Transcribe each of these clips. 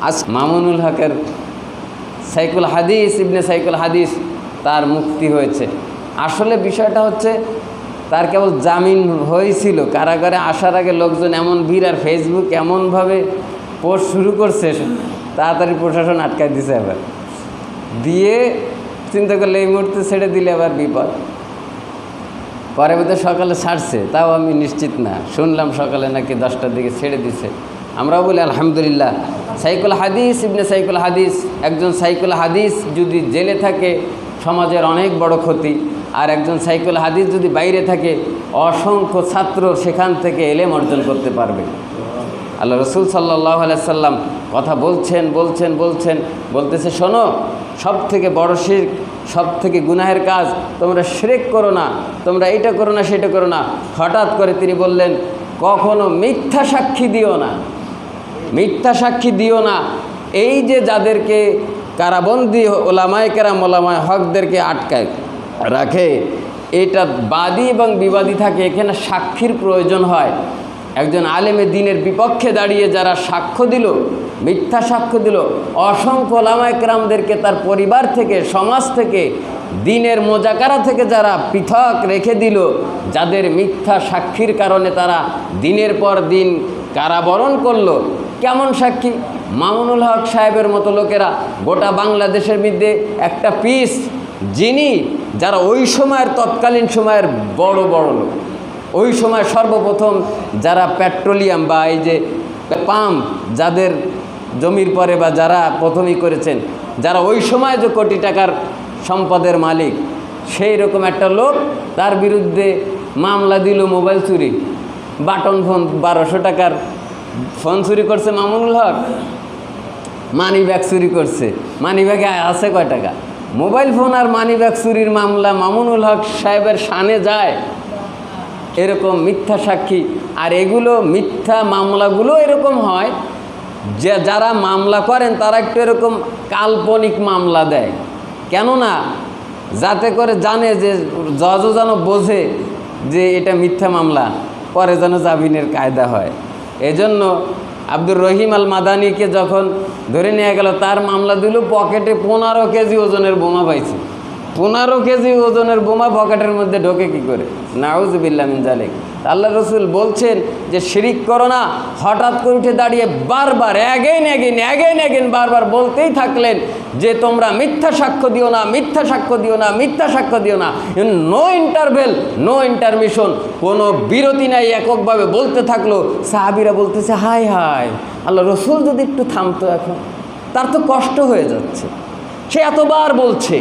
আজ মামুনুল হকের সাইকুল হাদিস ইবনে সাইকুল হাদিস তার মুক্তি হয়েছে। আসলে বিষয়টা হচ্ছে তার কেবল জামিন হয়েছিল, কারাগারে আসার আগে লোকজন এমন ভিড় আর ফেসবুক এমনভাবে পোস্ট শুরু করছে, তাড়াতাড়ি প্রশাসন আটকায় দিছে। আবার দিয়ে চিন্তা করলে এই মুহূর্তে ছেড়ে দিলে আবার বিপদ। পরে বোধহয় সকালে ছাড়ছে, তাও আমি নিশ্চিত না, শুনলাম সকালে নাকি 10টার দিকে ছেড়ে দিছে। আমরাও বলি আলহামদুলিল্লাহ। সাইকুল হাদিস ইবনে সাইকুল হাদিস, একজন সাইকুল হাদিস যদি জেলে থাকে সমাজের অনেক বড় ক্ষতি, আর একজন সাইকুল হাদিস যদি বাইরে থাকে অসংখ্য ছাত্র সেখান থেকে এলেম অর্জন করতে পারবে। আল্লাহ রসুল সাল্লাল্লাহু আলাইহি সাল্লাম কথা বলতেছে, শোনো, সব থেকে বড় শিরক, সব থেকে গুনাহের কাজ, তোমরা শিরক করো না, তোমরা এইটা করো না, সেটা করো না। হঠাৎ করে তিনি বললেন, কখনো মিথ্যা সাক্ষী দিও না, মিথ্যা সাক্ষী দিও না। এই যে যাদেরকে কারাবন্দি ওলামায়ে কেরাম, ওলামায়ে হকদেরকে আটকায় রাখে, এটা বাদী এবং বিবাদী থাকে, এখানে সাক্ষীর প্রয়োজন হয়। একজন আলেমে দ্বীনের বিপক্ষে দাঁড়িয়ে যারা সাক্ষ্য দিল, মিথ্যা সাক্ষ্য দিল, অসংখ্য ওলামায়ে কেরামদেরকে তার পরিবার থেকে, সমাজ থেকে, দ্বীনের মোজাকারা থেকে যারা পৃথক রেখে দিল, যাদের মিথ্যা সাক্ষীর কারণে তারা দিনের পর দিন কারাবরণ করলো। কেমন সাক্ষী? মামুনুল হক সাহেবের মতো লোকেরা গোটা বাংলাদেশের মধ্যে একটা পিস, যিনি যারা ওই সময়ের তৎকালীন সময়ের বড় বড় লোক, ওই সময় সর্বপ্রথম যারা পেট্রোলিয়াম বা এই যে পাম্প যাদের জমির পরে বা যারা প্রথমেই করেছেন, যারা ওই সময় যে কোটি টাকার সম্পদের মালিক, সেই রকম একটা লোক, তার বিরুদ্ধে মামলা দিল মোবাইল চুরি, বাটন ফোন 1200 টাকার ফোন চুরি করছে মামুনুল হক, মানি ব্যাগ চুরি করছে, মানি ব্যাগে আছে কয় টাকা। মোবাইল ফোন আর মানি ব্যাগ চুরির মামলা মামুনুল হক সাহেবের শানে যায়, এরকম মিথ্যা সাক্ষী। আর এগুলো মিথ্যা মামলাগুলো এরকম হয় যে যারা মামলা করেন তারা একটু এরকম কাল্পনিক মামলা দেয়, কেননা যাতে করে জানে যে জজও যেন বোঝে যে এটা মিথ্যা মামলা, পরে যেন জামিনের কায়দা হয়। এজন্য আব্দুর রহিম আল মাদানিকে যখন ধরে নিয়ে গেল, তার মামলা দিল পকেটে 15 কেজি ওজনের বোমা পাইছে। 15 কেজি ওজনের বোমা পকেটের মধ্যে ঢোকে কি করে? নাউজুবিল্লাহ মিন যালিক। আল্লাহ রসুল বলছেন যে শিরিক করো না। হঠাৎ করে উঠে দাঁড়িয়ে বারবার অ্যাগেন বারবার বলতেই থাকলেন যে তোমরা মিথ্যা সাক্ষ্য দিও না, মিথ্যা সাক্ষ্য দিও না, মিথ্যা সাক্ষ্য দিও না। নো ইন্টারভেল, নো ইন্টারমিশন, কোনো বিরতি নাই, এককভাবে বলতে থাকলো। সাহাবীরা বলতেছে, হায় হায়, আল্লাহ রসুল যদি একটু থামতো, এখন তার তো কষ্ট হয়ে যাচ্ছে, সে এতবার বলছে,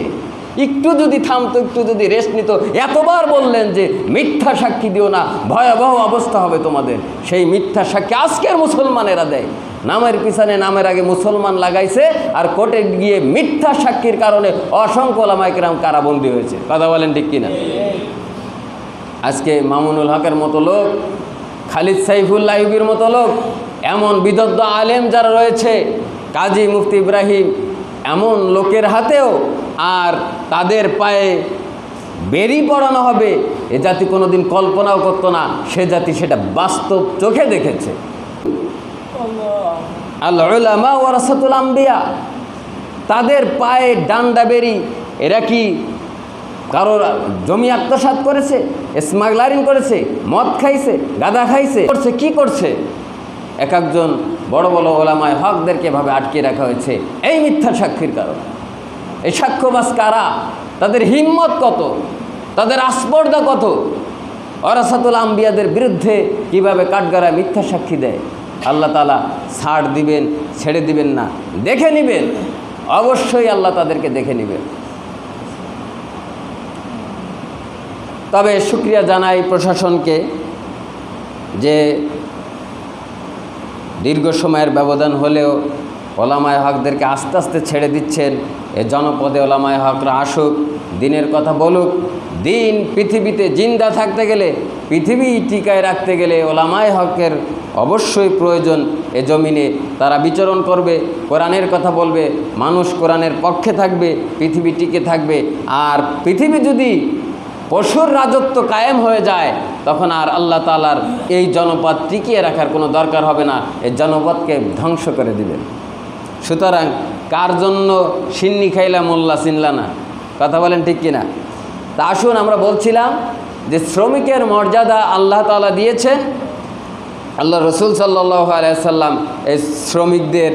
একটু যদি থামতো, একটু যদি রেস্ট নিত। এতবার বললেন যে মিথ্যা সাক্ষী দিও না, ভয়াবহ অবস্থা হবে তোমাদের। সেই মিথ্যা সাক্ষী আজকের মুসলমানেরা দেয়, নামের পিছনে নামের আগে মুসলমান লাগাইছে, আর কোর্টে গিয়ে মিথ্যা সাক্ষীর কারণে অসংখ্য ওলামায়ে কেরাম কারাবন্দী হয়েছে। কথা বলেন ঠিক কিনা? আজকে মামুনুল হকের মতো লোক, খালিদ সাইফুল্লাহ আইয়ুবীর মতো লোক, এমন বিদগ্ধ আলেম যারা রয়েছে, কাজী মুফতি ইব্রাহিম, এমন লোকের হাতেও আর তাদের পায়ে বেরি পড়ানো হবে, এ জাতি কোনোদিন কল্পনাও করতো না। সে জাতি সেটা বাস্তব চোখে দেখেছে। আল উলামা ওয়ারাসাতুল আম্বিয়া, তাদের পায়ে ডান্ডা বেরি। এরা কি কারোর জমি আত্মসাৎ করেছে, স্মাগলারিং করেছে, মদ খাইছে, গাঁদা খাইছে, করছে কি করছে? এক একজন বড় বড় ওলামায়ে হকদেরকে এভাবে আটকে রাখা হয়েছে এই মিথ্যা সাক্ষীর কারণে। এই সাক্ষ্যবাজ কারা? তাদের হিম্মত কত, তাদের আস্পর্ধা কত? ওয়ারাসাতুল আম্বিয়াদের বিরুদ্ধে কিভাবে কাঠগড়ায় মিথ্যা সাক্ষী দেয়। আল্লাহ তাআলা ছাড় দিবেন, ছেড়ে দিবেন না, দেখে নেবেন, অবশ্যই আল্লাহ তাদেরকে দেখে নেবেন। তবে শুকরিয়া জানাই প্রশাসনকে যে দীর্ঘ সময়ের ব্যবধান হলেও ওলামায়ে হকদেরকে আস্তে আস্তে ছেড়ে দিচ্ছেন। এ জনপদে ওলামায়ে হকরা আসুক, দিনের কথা বলুক। দিন পৃথিবীতে জিন্দা থাকতে গেলে, পৃথিবী টিকায় রাখতে গেলে ওলামায়ে হকের অবশ্যই প্রয়োজন। এ জমিনে তারা বিচরণ করবে, কোরআনের কথা বলবে, মানুষ কোরআনের পক্ষে থাকবে, পৃথিবী টিকে থাকবে। আর পৃথিবী যদি পশুর রাজত্ব কায়েম হয়ে যায়, তখন আর আল্লাহ তাআলার এই জনপদ টিকিয়ে রাখার কোনো দরকার হবে না, এই জনপদকে ধ্বংস করে দিবেন। সুতরাং কার জন্য সিন্নি খাইলা মোল্লা চিনলা না, কথা বলেন ঠিক কিনা? তা আসুন, আমরা বলছিলাম যে শ্রমিকের মর্যাদা আল্লাহ তাআলা দিয়েছেন। আল্লাহ রসুল সাল্লাল্লাহু আলাইহি ওয়াসাল্লাম এই শ্রমিকদের